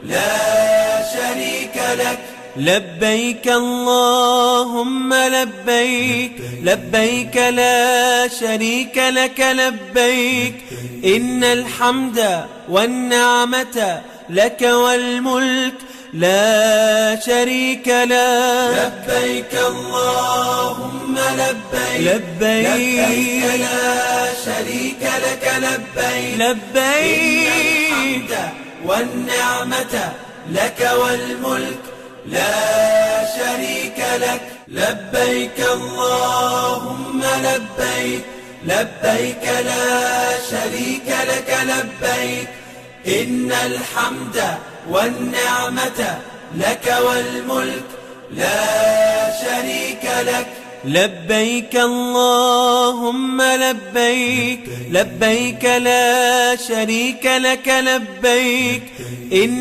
لا شريك لك. لبيك اللهم لبيك، لبيك لا شريك لك لبيك، إن الحمد والنعمة لك والملك لا شريك لك. لبيك اللهم لبيك، لبيك لا شريك لك لبيك، لبيك إن الحمد والنعمة لك والملك لا شريك لك. لبيك اللهم لبيك، لبيك لا شريك لك لبيك، إن الحمد والنعمة لك والملك لا شريك لك. لبيك اللهم لبيك، لبيك لا شريك لك لبيك، إن